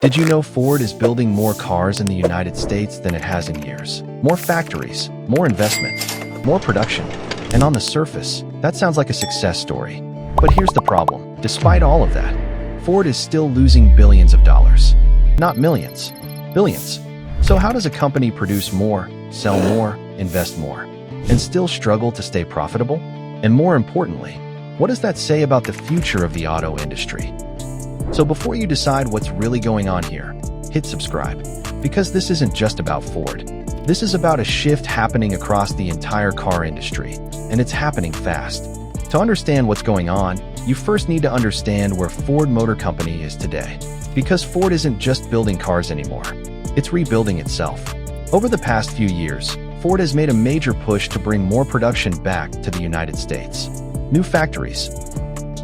Did you know Ford is building more cars in the United States than it has in years? More factories, more investment, more production. And on the surface, that sounds like a success story. But here's the problem. Despite all of that, Ford is still losing billions of dollars. Not millions, billions. So how does a company produce more, sell more, invest more, and still struggle to stay profitable? And more importantly, what does that say about the future of the auto industry? So before you decide what's really going on here, hit subscribe, because this isn't just about Ford. This is about a shift happening across the entire car industry, and it's happening fast. To understand what's going on, you first need to understand where Ford Motor Company is today. Because Ford isn't just building cars anymore, it's rebuilding itself. Over the past few years, Ford has made a major push to bring more production back to the United States. New factories,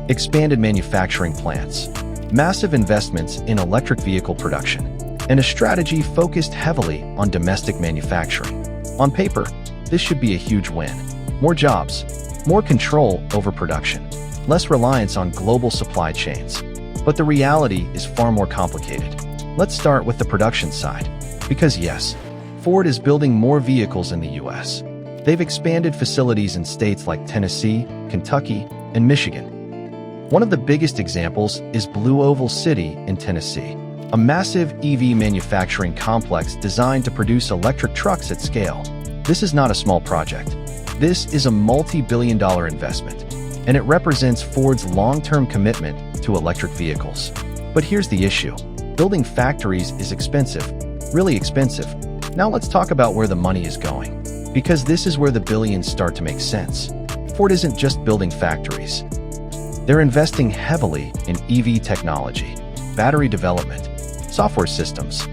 expanded manufacturing plants, massive investments in electric vehicle production, and a strategy focused heavily on domestic manufacturing. On paper, this should be a huge win. More jobs, more control over production, less reliance on global supply chains. But the reality is far more complicated. Let's start with the production side. Because yes, Ford is building more vehicles in the US. They've expanded facilities in states like Tennessee, Kentucky, and Michigan. One of the biggest examples is Blue Oval City in Tennessee, a massive EV manufacturing complex designed to produce electric trucks at scale. This is not a small project. This is a multi-billion-dollar investment, and it represents Ford's long-term commitment to electric vehicles. But here's the issue. Building factories is expensive, really expensive. Now let's talk about where the money is going, because this is where the billions start to make sense. Ford isn't just building factories. They're investing heavily in EV technology, battery development, software systems.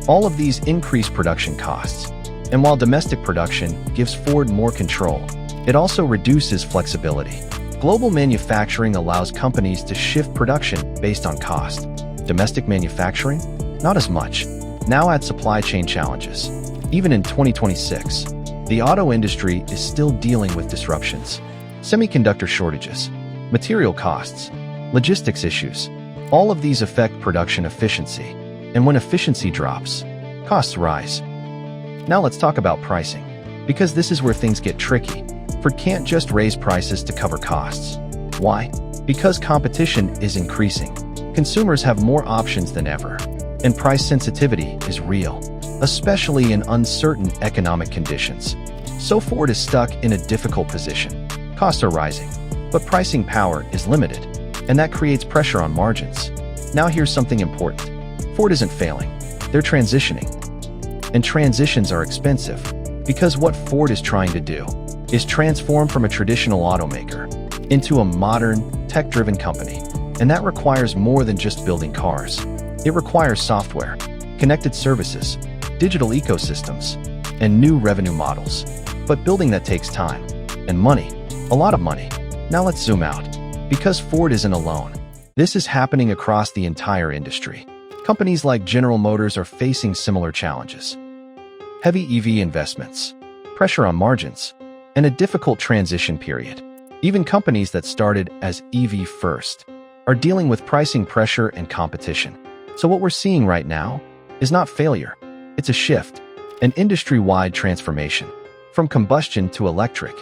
All of these increase production costs. And while domestic production gives Ford more control, it also reduces flexibility. Global manufacturing allows companies to shift production based on cost. Domestic manufacturing? Not as much. Now add supply chain challenges. Even in 2026, the auto industry is still dealing with disruptions. Semiconductor shortages, material costs, logistics issues. All of these affect production efficiency. And when efficiency drops, costs rise. Now let's talk about pricing, because this is where things get tricky. Ford can't just raise prices to cover costs. Why? Because competition is increasing. Consumers have more options than ever, and price sensitivity is real, especially in uncertain economic conditions. So Ford is stuck in a difficult position. Costs are rising, but pricing power is limited, and that creates pressure on margins. Now here's something important. Ford isn't failing, they're transitioning. And transitions are expensive, because what Ford is trying to do is transform from a traditional automaker into a modern, tech-driven company. And that requires more than just building cars. It requires software, connected services, digital ecosystems, and new revenue models. But building that takes time and money, a lot of money. Now let's zoom out, because Ford isn't alone. This is happening across the entire industry. Companies like General Motors are facing similar challenges. Heavy EV investments, pressure on margins, and a difficult transition period. Even companies that started as EV first are dealing with pricing pressure and competition. So what we're seeing right now is not failure, it's a shift, an industry-wide transformation, from combustion to electric,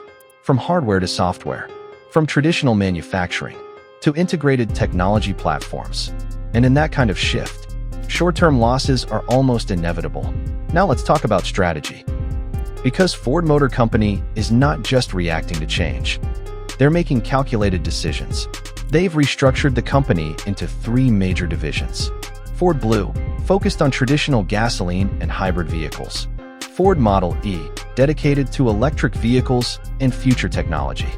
from hardware to software, from traditional manufacturing to integrated technology platforms. And in that kind of shift, short-term losses are almost inevitable. Now let's talk about strategy. Because Ford Motor Company is not just reacting to change, they're making calculated decisions. They've restructured the company into 3 major divisions. Ford Blue, focused on traditional gasoline and hybrid vehicles. Ford Model E, dedicated to electric vehicles and future technology.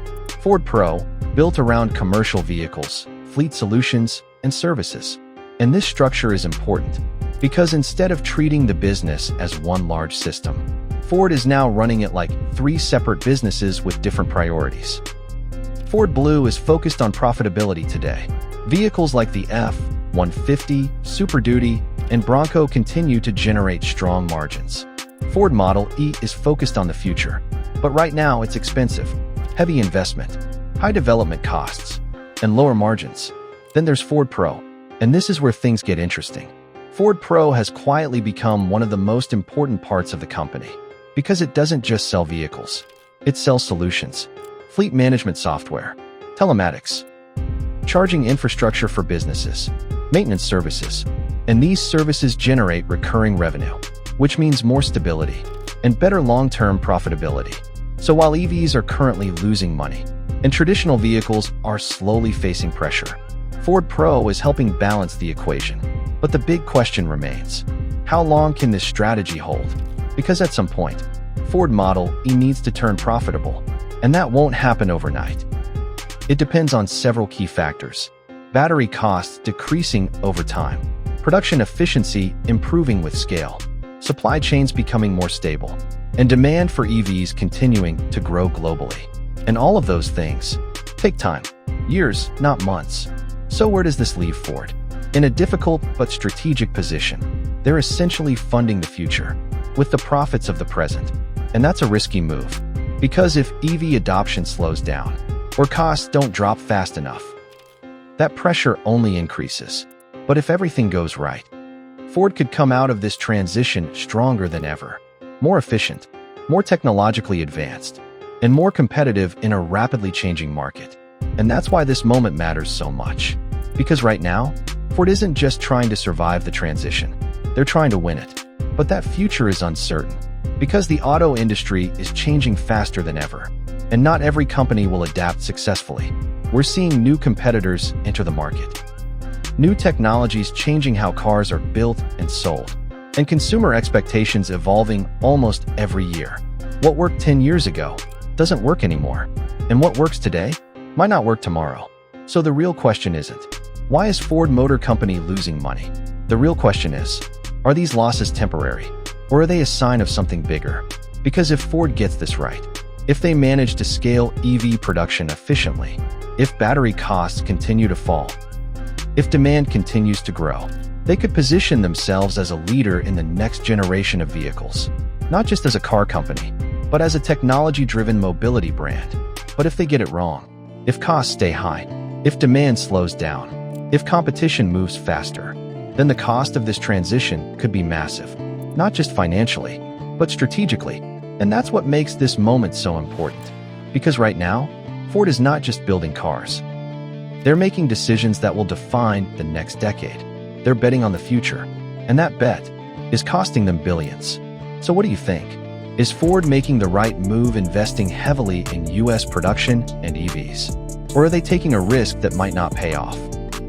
Ford Pro, built around commercial vehicles, fleet solutions, and services. And this structure is important, because instead of treating the business as one large system, Ford is now running it like 3 separate businesses with different priorities. Ford Blue is focused on profitability today. Vehicles like the F-150, Super Duty, and Bronco continue to generate strong margins. Ford Model E is focused on the future, but right now it's expensive, heavy investment, high development costs, and lower margins. Then there's Ford Pro, and this is where things get interesting. Ford Pro has quietly become one of the most important parts of the company because it doesn't just sell vehicles. It sells solutions, fleet management software, telematics, charging infrastructure for businesses, maintenance services, and these services generate recurring revenue, which means more stability and better long-term profitability. So while EVs are currently losing money and traditional vehicles are slowly facing pressure, Ford Pro is helping balance the equation. But the big question remains, how long can this strategy hold? Because at some point, Ford Model E needs to turn profitable, and that won't happen overnight. It depends on several key factors: battery costs decreasing over time, production efficiency improving with scale, supply chains becoming more stable, and demand for EVs continuing to grow globally. And all of those things take time, years, not months. So where does this leave Ford? In a difficult but strategic position. They're essentially funding the future with the profits of the present. And that's a risky move, because if EV adoption slows down or costs don't drop fast enough, that pressure only increases. But if everything goes right, Ford could come out of this transition stronger than ever, more efficient, more technologically advanced, and more competitive in a rapidly changing market. And that's why this moment matters so much. Because right now, Ford isn't just trying to survive the transition, they're trying to win it. But that future is uncertain, because the auto industry is changing faster than ever, and not every company will adapt successfully. We're seeing new competitors enter the market, new technologies changing how cars are built and sold, and consumer expectations evolving almost every year. What worked 10 years ago doesn't work anymore, and what works today might not work tomorrow. So the real question isn't, why is Ford Motor Company losing money? The real question is, are these losses temporary, or are they a sign of something bigger? Because if Ford gets this right, if they manage to scale EV production efficiently, if battery costs continue to fall, if demand continues to grow, they could position themselves as a leader in the next generation of vehicles, not just as a car company, but as a technology-driven mobility brand. But if they get it wrong, if costs stay high, if demand slows down, if competition moves faster, then the cost of this transition could be massive, not just financially, but strategically. And that's what makes this moment so important. Because right now, Ford is not just building cars. They're making decisions that will define the next decade. They're betting on the future, and that bet is costing them billions. So what do you think? Is Ford making the right move investing heavily in US production and EVs? Or are they taking a risk that might not pay off?